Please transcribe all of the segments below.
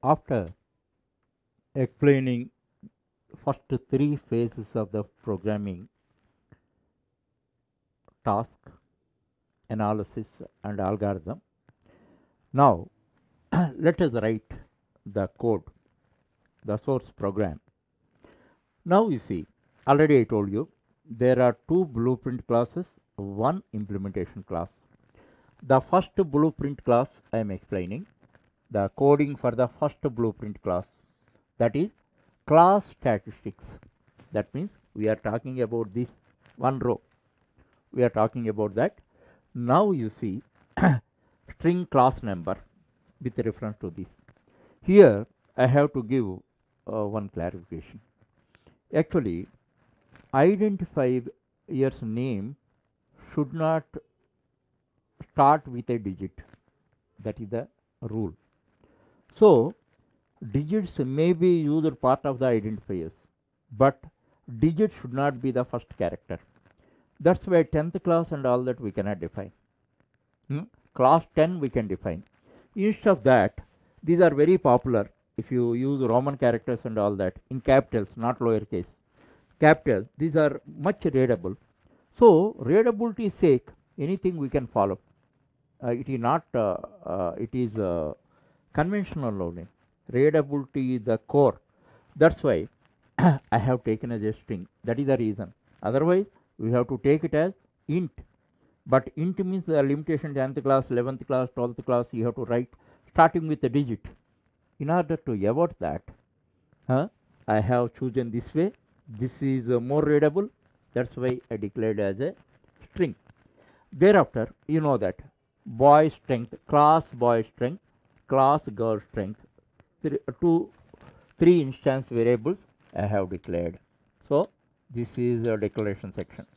After explaining first three phases of the programming: task, analysis, and algorithm, now let us write the code, the source program. Now you see, already I told you there are two blueprint classes, one implementation class. The first blueprint class I am explaining, the coding for the first blueprint class, that is class statistics. That means we are talking about this one row. We are talking about that. Now you see string class number with reference to this. Here I have to give one clarification. Actually, identifier's name should not start with a digit. That is the rule. So digits may be used part of the identifiers, but digit should not be the first character. That's why 10th class and all that we cannot define. Class 10 we can define. Instead of that, these are very popular. If you use Roman characters and all that in capitals, not lowercase, capitals, these are much readable. So readability's sake, anything we can follow. It is not. It is conventional learning. Readability is the core. That's why I have taken as a string. That is the reason. Otherwise, we have to take it as int. But int means the limitation 10th class, 11th class, 12th class, you have to write starting with a digit. In order to avoid that, I have chosen this way. This is more readable. That's why I declared as a string. Thereafter, you know that boy strength, class boy strength, class girl strength, three instance variables I have declared. So this is a declaration section.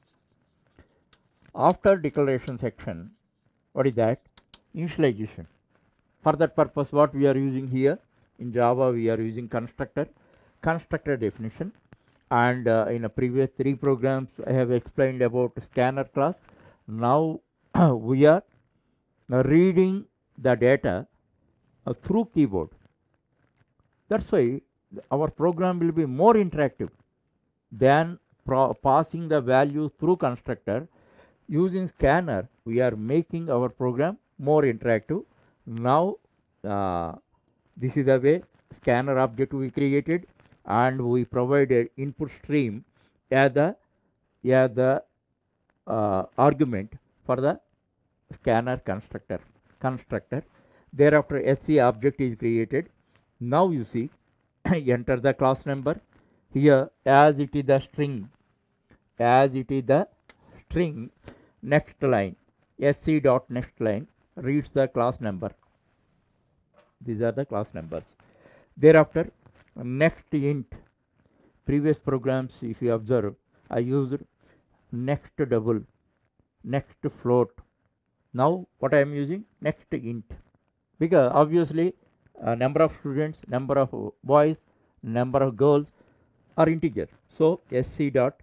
After declaration section, what is that? Initialization. For that purpose, what we are using here in Java, we are using constructor definition, and in a previous three programs I have explained about scanner class. Now we are reading the data through keyboard. That's why our program will be more interactive than passing the value through constructor. Using scanner, we are making our program more interactive. Now this is the way scanner object we created, and we provided input stream as the argument for the scanner constructor. Thereafter SC object is created. Now you see enter the class number here as it is the string, next line sc dot next line reads the class number. These are the class numbers. Thereafter next int. Previous programs, if you observe, I used next double, next float. Now what I am using? Next int, because obviously number of students, number of boys, number of girls are integer. So sc dot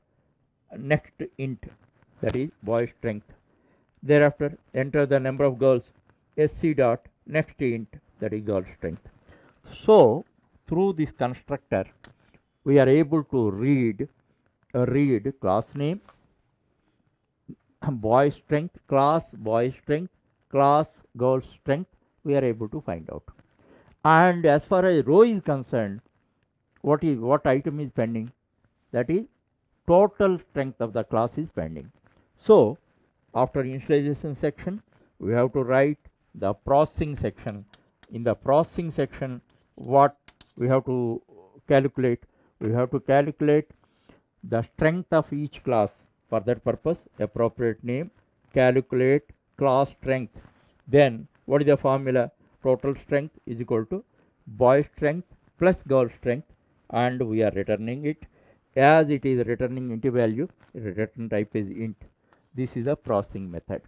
next int, that is boy strength. Thereafter enter the number of girls, sc dot next int, that is girl strength. So through this constructor we are able to read class name, boy strength, class boy strength, class girl strength, we are able to find out. And as far as row is concerned, what item is pending? That is total strength of the class is pending. So after initialization section, we have to write the processing section. In the processing section, what we have to calculate? We have to calculate the strength of each class. For that purpose, appropriate name, calculate class strength. Then what is the formula? Total strength is equal to boy strength plus girl strength, and we are returning it. As it is returning int value, return type is int. This is a processing method.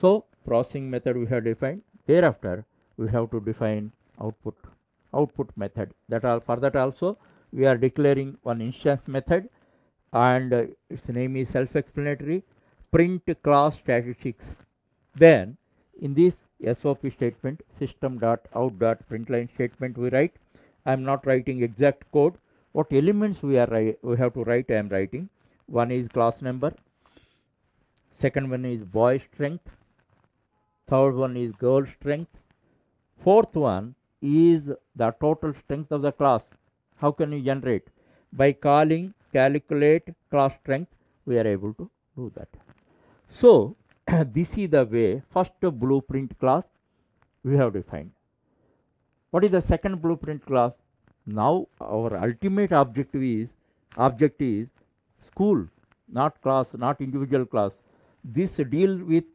So processing method we have defined. Thereafter we have to define output method. For that also we are declaring one instance method, and its name is self-explanatory, print class statistics. Then in this SOP statement, system.out.println statement we write. I am not writing exact code. What elements we have to write, I am writing. One is class number, second one is boy strength, third one is girl strength, fourth one is the total strength of the class. How can you generate? By calling calculate class strength, we are able to do that. So this is the way first blueprint class we have defined. What is the second blueprint class? Now our ultimate object is school, not class, not individual class. This deal with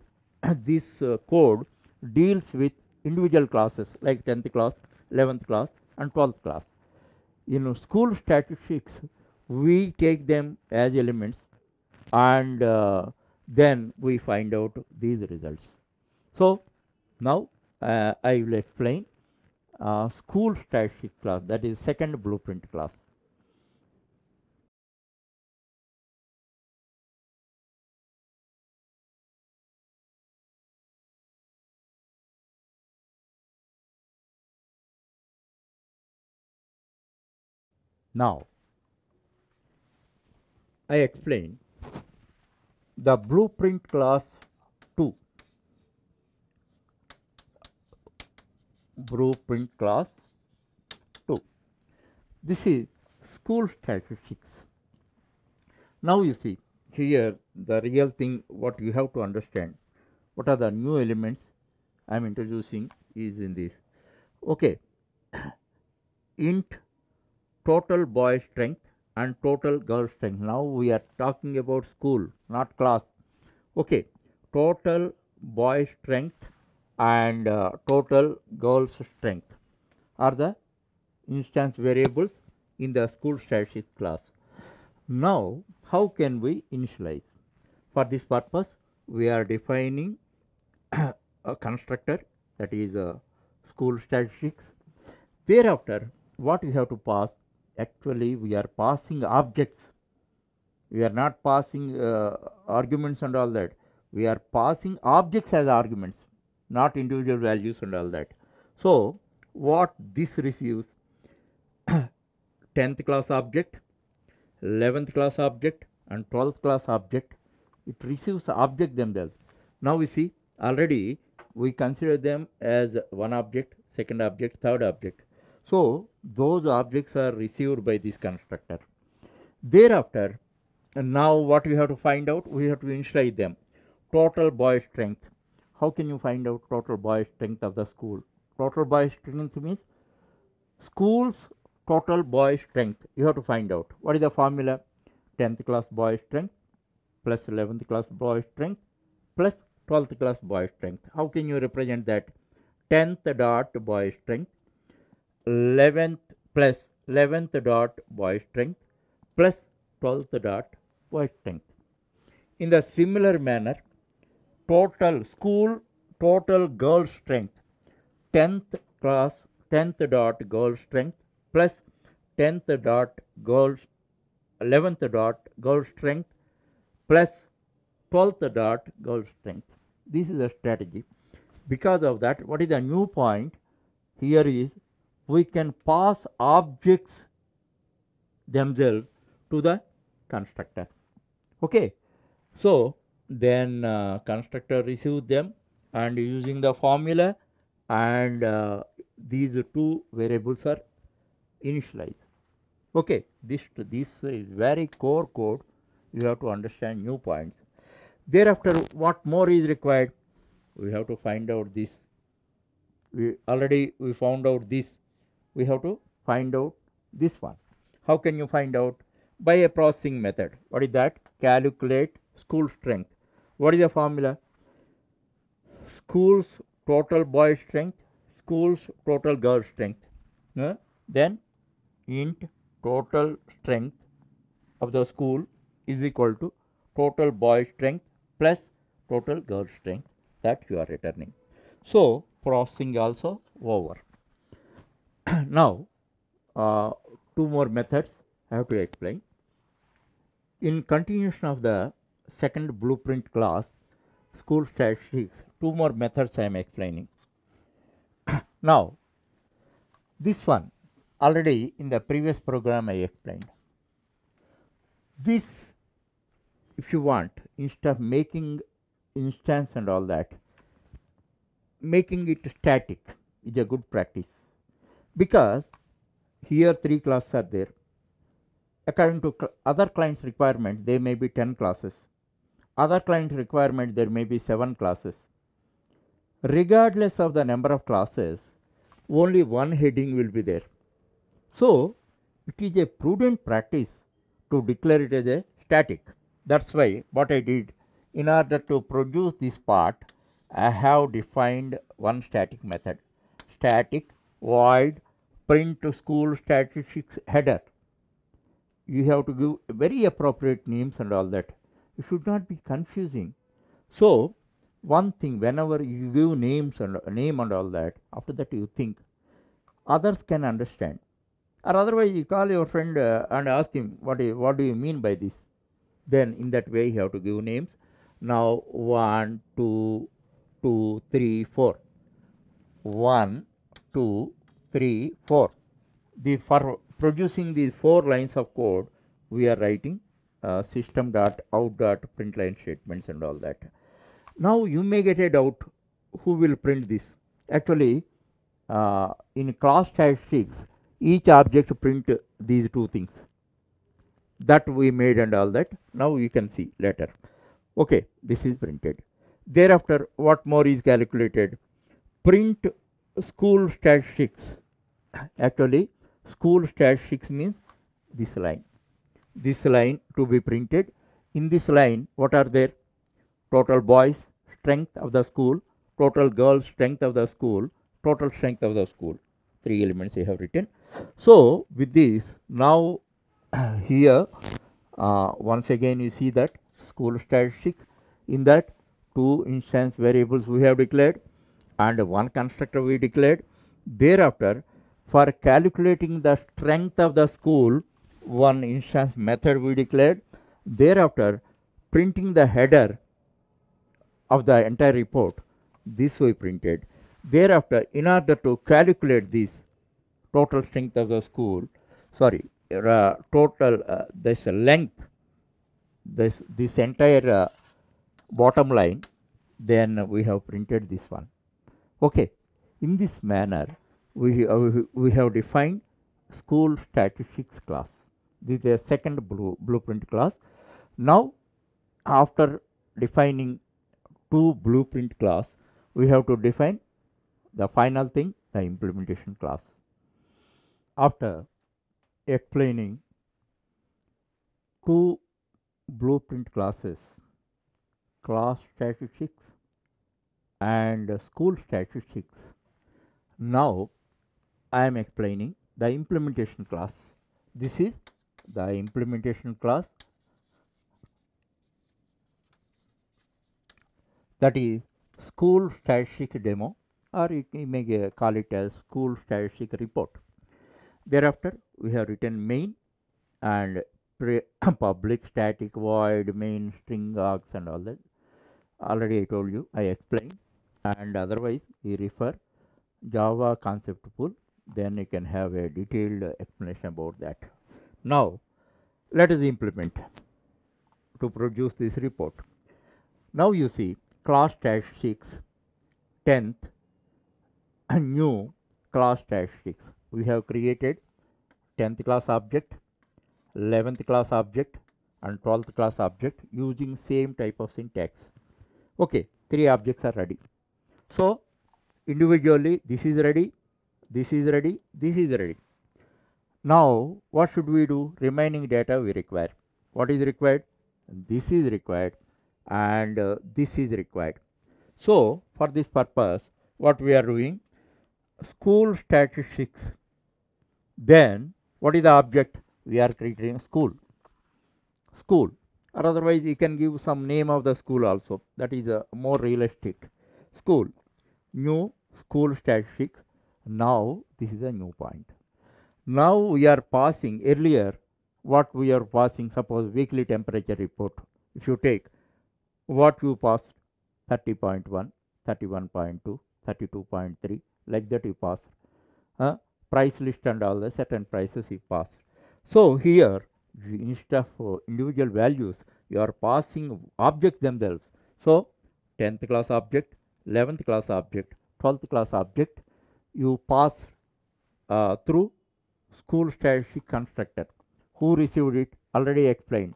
this code deals with individual classes like 10th class, 11th class and 12th class. In school statistics, we take them as elements and then we find out these results. So now I will explain school statistic class, that is second blueprint class. Now I explain the blueprint class 2. Blueprint class 2. This is school statistics. Now you see here the real thing what you have to understand, what are the new elements I am introducing is in this. Okay, int total boy strength and total girl strength. Now we are talking about school, not class. Okay, total boy strength and total girls strength are the instance variables in the school statistics class. Now how can we initialize? For this purpose we are defining a constructor, that is school statistics. Thereafter what we have to pass, actually we are passing objects. We are not passing arguments and all that. We are passing objects as arguments, not individual values and all that. So what this receives, 10th class object, 11th class object and 12th class object, it receives object themselves. Now we see already we consider them as one object, second object, third object. So those objects are received by this constructor. Thereafter, now what we have to find out, we have to initialize them. Total boy strength. How can you find out total boy strength of the school? Total boy strength means school's total boy strength. You have to find out. What is the formula? 10th class boy strength plus 11th class boy strength plus 12th class boy strength. How can you represent that? 10th dot boy strength 11th plus 11th dot boy strength plus 12th dot boy strength. In the similar manner, total school total girl strength 10th class 10th dot girl strength plus 10th dot girls 11th dot girl strength plus 12th dot girl strength. This is a strategy. Because of that, what is the new point here is we can pass objects themselves to the constructor. Okay, so then constructor receives them and using the formula, and these two variables are initialized. Okay, this is very core code. You have to understand new points. Thereafter, what more is required? We have to find out this. We found out this. We have to find out this one. How can you find out? By a processing method. What is that? Calculate school strength. What is the formula? School's total boy strength, school's total girl strength. Then int total strength of the school is equal to total boy strength plus total girl strength that you are returning. So processing also over. Now two more methods I have to explain. In continuation of the second blueprint class, school statistics, two more methods I am explaining. Now, this one already in the previous program I explained. This, if you want, instead of making instance and all that, making it static is a good practice, because here 3 classes are there. According to other clients' requirement, there may be 10 classes. Other client requirement, there may be 7 classes. Regardless of the number of classes, only one heading will be there. So, it is a prudent practice to declare it as a static. That's why what I did, in order to produce this part, I have defined one static method. Static void print school statistics header. You have to give very appropriate names and all that. It should not be confusing. So, one thing, whenever you give names and name and all that, after that you think others can understand. Or otherwise you call your friend and ask him, what do you mean by this? Then in that way you have to give names. Now 1, 2, 2, 3, 4. 1, 2, 3, 4. For producing these 4 lines of code, we are writing system.out.println statements and all that. Now you may get a doubt, who will print this? Actually, in class statistics, each object print these 2 things that we made and all that. Now you can see later. Okay, this is printed. Thereafter, what more is calculated? Print school statistics. Actually, school statistics means this line. This line to be printed. In this line, what are there? Total boys strength of the school, total girls strength of the school, total strength of the school. 3 elements I have written. So, with this, now here once again you see that school statistics, in that 2 instance variables we have declared and 1 constructor we declared. Thereafter, for calculating the strength of the school, 1 instance method we declared. Thereafter, printing the header of the entire report, this we printed. Thereafter, in order to calculate this total strength of the school, total this length, this entire bottom line, then we have printed this one. Okay, in this manner we have defined school statistics class. This is a second blueprint class. Now, after defining 2 blueprint class, we have to define the final thing, the implementation class. After explaining 2 blueprint classes, class statistics and school statistics, now I am explaining the implementation class. This is the implementation class, that is school statistic demo, or you may call it as school statistic report. Thereafter, we have written main and public static void main string args and all that. Already I told you, I explained, and otherwise we refer Java concept pool, then you can have a detailed explanation about that. Now, let us implement to produce this report. Now you see class statistics 10th new class statistics. We have created 10th class object, 11th class object and 12th class object using same type of syntax. Okay, 3 objects are ready. So, individually this is ready, this is ready, this is ready. Now, what should we do? Remaining data we require. What is required? This is required and this is required. So, for this purpose, what we are doing? School statistics. Then, what is the object? We are creating school. School. Or otherwise, you can give some name of the school also. That is more realistic. School. New school statistics. Now, this is a new point. Now, we are passing earlier what we are passing. Suppose weekly temperature report. If you take what you passed, 30.1, 31.2, 32.3, like that you pass. Price list and all the certain prices you pass. So here instead of individual values, you are passing objects themselves. So 10th class object, 11th class object, 12th class object, you pass through school statistic constructor. Who received it? Already explained.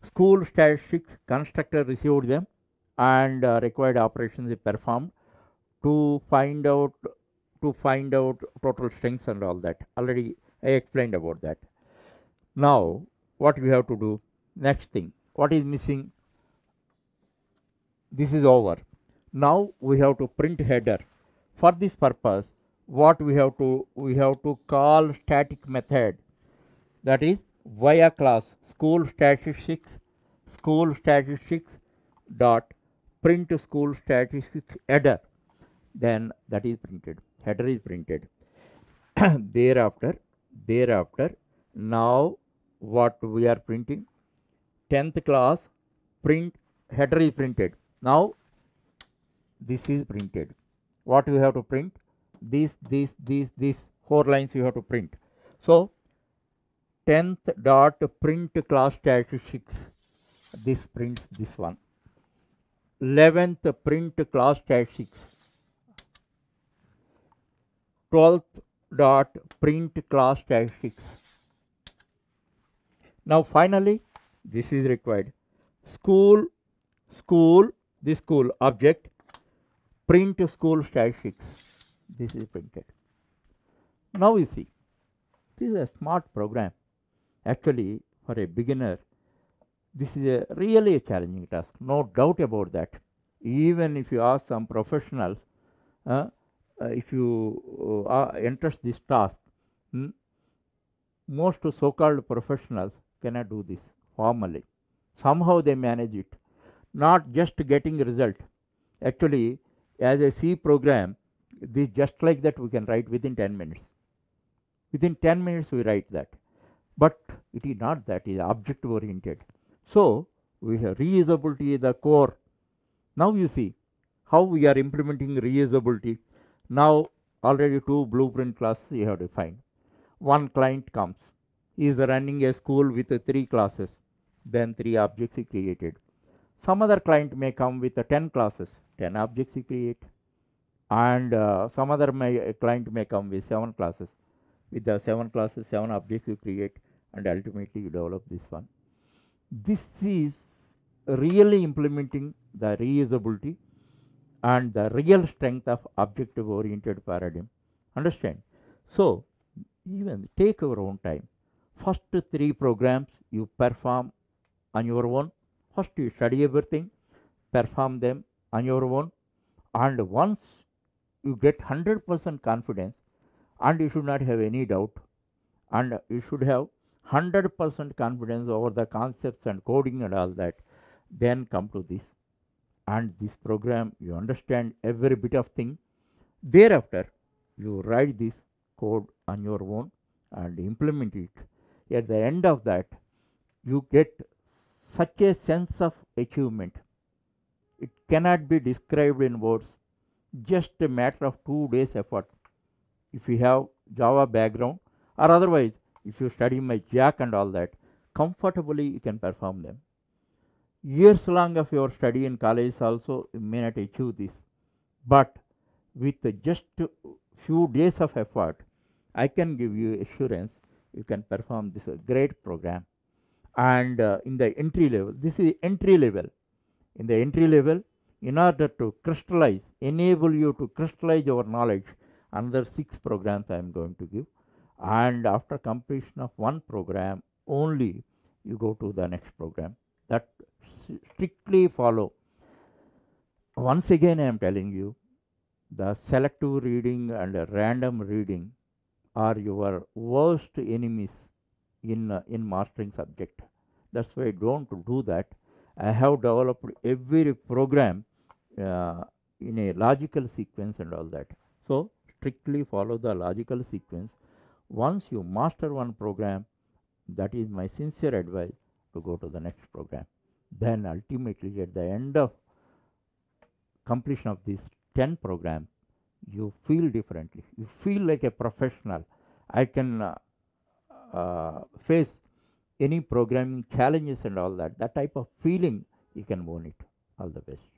School statistics constructor received them and required operations is performed to find out total strengths and all that. Already I explained about that. Now what we have to do? Next thing, what is missing? This is over. Now we have to print header. For this purpose, what we have to call static method, that is via class school statistics dot print school statistics header, then that is printed, header is printed. thereafter now what we are printing, 10th class print header is printed. Now this is printed. What we have to print? These 4 lines you have to print. So 10th dot print class statistics, this prints this one. 11th print class statistics, 12th dot print class statistics. Now finally this is required, school this school object print school statistics, this is printed. Now you see, this is a smart program. Actually for a beginner this is really a challenging task, no doubt about that. Even if you ask some professionals, if you entrust this task, most so-called professionals cannot do this formally. Somehow they manage it, not just getting result. Actually, as a C program, this just like that we can write within 10 minutes. Within 10 minutes we write that. But it is not that, it is object oriented. So we have reusability is the core. Now you see how we are implementing reusability. Now already 2 blueprint classes you have defined. One client comes, he is running a school with 3 classes, then 3 objects he created. Some other client may come with 10 classes, 10 objects he create, and some other client may come with 7 classes. With the 7 classes, 7 objects you create, and ultimately you develop this one. This is really implementing the reusability and the real strength of objective oriented paradigm. Understand? So even take your own time. First 3 programs you perform on your own. First you study everything, perform them on your own, and once you get 100% confidence, and you should not have any doubt, and you should have 100% confidence over the concepts and coding and all that, then come to this. And this program you understand every bit of thing. Thereafter you write this code on your own and implement it. At the end of that you get such a sense of achievement, it cannot be described in words. Just a matter of 2 days effort. If you have Java background, or otherwise if you study my Jack and all that, comfortably you can perform them. Years long of your study in college also you may not achieve this, but with just few days of effort, I can give you assurance you can perform this great program. And in the entry level, this is entry level. In the entry level, in order to crystallize, enable you to crystallize your knowledge, another 6 programs I am going to give. And after completion of 1 program only, you go to the next program. That strictly follow. Once again I am telling you, the selective reading and random reading are your worst enemies in mastering subject. That's why don't do that. I have developed every program in a logical sequence and all that. So strictly follow the logical sequence. Once you master 1 program, that is my sincere advice, to go to the next program. Then ultimately at the end of completion of these 10 programs, You feel differently. You feel like a professional. I can face any programming challenges and all that. That type of feeling, you can own it. All the best.